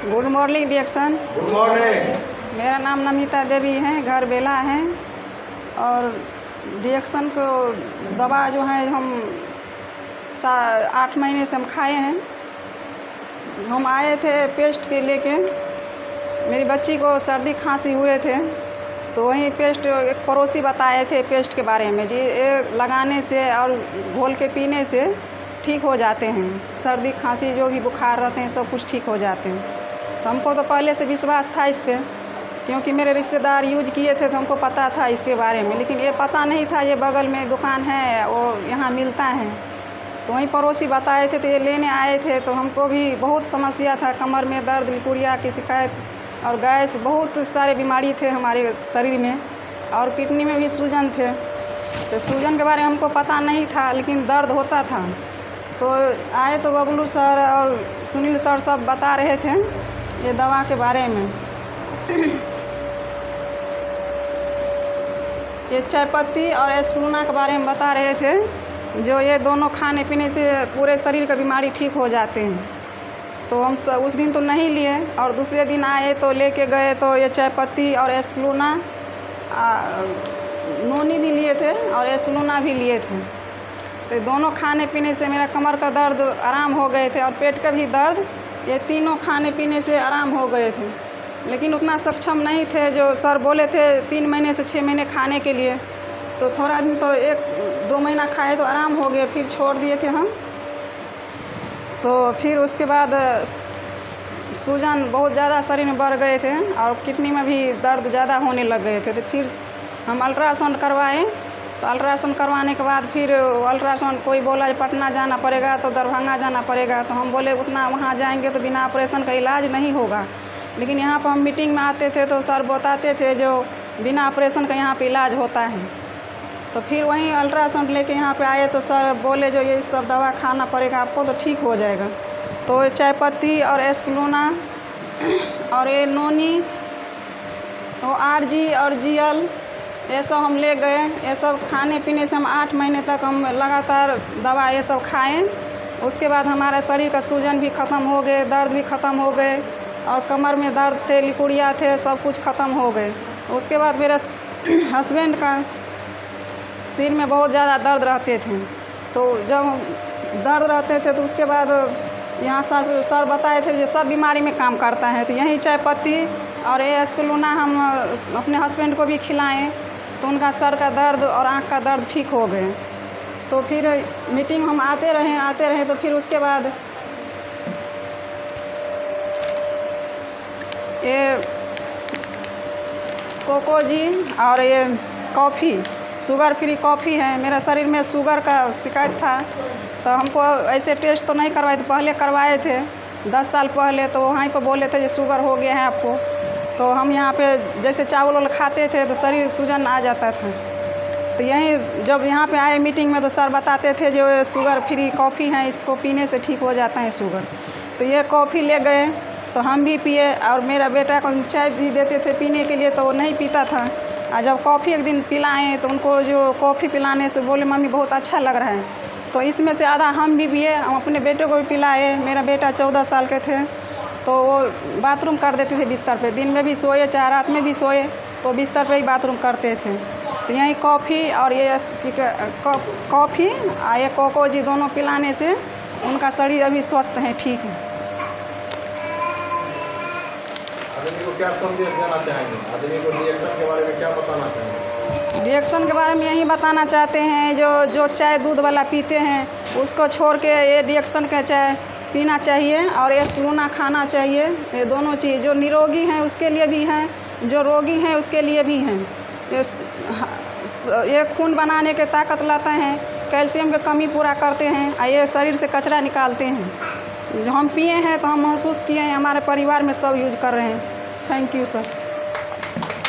Good morning डिएक्शन। Good morning. मेरा नाम नमिता देवी है, घर बेला है। और डिएक्शन को दवा जो है हम 8 महीने से हम खाए हैं। हम आए थे पेस्ट के लेके, मेरी बच्ची को सर्दी खांसी हुए थे तो वहीं पेस्ट एक पड़ोसी बताए थे पेस्ट के बारे में जी, ये लगाने से और घोल के पीने से ठीक हो जाते हैं। सर्दी खांसी जो भी बुखार रहते हैं सब कुछ ठीक हो जाते हैं। तो हमको तो पहले से विश्वास था इस पर, क्योंकि मेरे रिश्तेदार यूज किए थे तो हमको पता था इसके बारे में। लेकिन ये पता नहीं था ये बगल में दुकान है और यहाँ मिलता है, तो वहीं पड़ोसी बताए थे तो ये लेने आए थे। तो हमको भी बहुत समस्या था, कमर में दर्द, लिकुड़िया की शिकायत और गैस, बहुत सारे बीमारी थे हमारे शरीर में, और किडनी में भी सूजन थे। तो सूजन के बारे में हमको पता नहीं था, लेकिन दर्द होता था। तो आए तो बबलू सर और सुनील सर सब बता रहे थे ये दवा के बारे में। ये चाय पत्ती और एस्प्रूना के बारे में बता रहे थे, जो ये दोनों खाने पीने से पूरे शरीर का बीमारी ठीक हो जाते हैं। तो हम उस दिन तो नहीं लिए, और दूसरे दिन आए तो लेके गए तो ये चाय पत्ती और एस्प्रूना, नोनी भी लिए थे और एस्प्रूना भी लिए थे। तो दोनों खाने पीने से मेरा कमर का दर्द आराम हो गए थे, और पेट का भी दर्द, ये तीनों खाने पीने से आराम हो गए थे। लेकिन उतना सक्षम नहीं थे जो सर बोले थे 3 महीने से 6 महीने खाने के लिए। तो थोड़ा दिन तो 1-2 महीना खाए तो आराम हो गए, फिर छोड़ दिए थे हम। तो फिर उसके बाद सूजन बहुत ज़्यादा शरीर में बढ़ गए थे और किडनी में भी दर्द ज़्यादा होने लग गए थे। तो फिर हम अल्ट्रासाउंड करवाए। तो अल्ट्रासाउंड करवाने के बाद फिर अल्ट्रासाउंड कोई बोला पटना जाना पड़ेगा, तो दरभंगा जाना पड़ेगा। तो हम बोले उतना वहाँ जाएंगे तो बिना ऑपरेशन का इलाज नहीं होगा। लेकिन यहाँ पर हम मीटिंग में आते थे तो सर बताते थे जो बिना ऑपरेशन का यहाँ पे इलाज होता है। तो फिर वहीं अल्ट्रासाउंड लेके यहाँ पे आए तो सर बोले जो ये सब दवा खाना पड़ेगा आपको तो ठीक हो जाएगा। तो चाय पत्ती और एस्प्रूना और ये नोनी, वो RG और GL, ये सब हम ले गए। ये सब खाने पीने से हम 8 महीने तक हम लगातार दवा ये सब खाएं। उसके बाद हमारा शरीर का सूजन भी ख़त्म हो गए, दर्द भी ख़त्म हो गए, और कमर में दर्द थे, लिकुड़िया थे, सब कुछ ख़त्म हो गए। उसके बाद मेरे हस्बैंड का सिर में बहुत ज़्यादा दर्द रहते थे। तो जब दर्द रहते थे तो उसके बाद यहाँ सर बताए थे ये सब बीमारी में काम करता है। तो यही चाय पत्ती और ये एस्प्रूना हम अपने हस्बैंड को भी खिलाएं, तो उनका सर का दर्द और आँख का दर्द ठीक हो गए। तो फिर मीटिंग हम आते रहे। तो फिर उसके बाद ये कोको जी और ये कॉफ़ी, शुगर फ्री कॉफ़ी है। मेरा शरीर में शुगर का शिकायत था, तो हमको ऐसे टेस्ट तो नहीं करवाए थे, पहले करवाए थे 10 साल पहले। तो वहीं पर बोले थे ये शुगर हो गया है आपको। तो हम यहाँ पे जैसे चावल खाते थे तो शरीर सूजन आ जाता था। तो यहीं जब यहाँ पे आए मीटिंग में तो सर बताते थे जो शुगर फ्री कॉफ़ी है, इसको पीने से ठीक हो जाता है शुगर। तो ये कॉफ़ी ले गए तो हम भी पिए, और मेरा बेटा को चाय भी देते थे पीने के लिए तो वो नहीं पीता था। और जब कॉफ़ी एक दिन पिलाएँ तो उनको जो कॉफ़ी पिलाने से बोले मम्मी बहुत अच्छा लग रहा है। तो इसमें से आधा हम भी पिए, हम अपने बेटे को भी पिलाए। मेरा बेटा 14 साल के थे तो वो बाथरूम कर देते थे बिस्तर पे, दिन में भी सोए चाहे रात में भी सोए तो बिस्तर पे ही बाथरूम करते थे। तो यही कॉफ़ी और ये कॉफ़ी और ये कोको जी दोनों पिलाने से उनका शरीर अभी स्वस्थ है, ठीक है। आदमी को क्या संदेश देना चाहेंगे? आदमी को डिएक्शन के बारे में क्या बताना चाहेंगे? डिएक्शन के बारे में यही बताना चाहते हैं जो चाय दूध वाला पीते हैं उसको छोड़ के ये डिएक्शन का चाय पीना चाहिए, और एस्प्रूना खाना चाहिए। ये दोनों चीज़ जो निरोगी हैं उसके लिए भी हैं, जो रोगी हैं उसके लिए भी हैं। ये खून बनाने के ताकत लाते हैं, कैल्शियम की कमी पूरा करते हैं, और ये शरीर से कचरा निकालते हैं। जो हम पिए हैं तो हम महसूस किए हैं, हमारे परिवार में सब यूज कर रहे हैं। Thank you sir.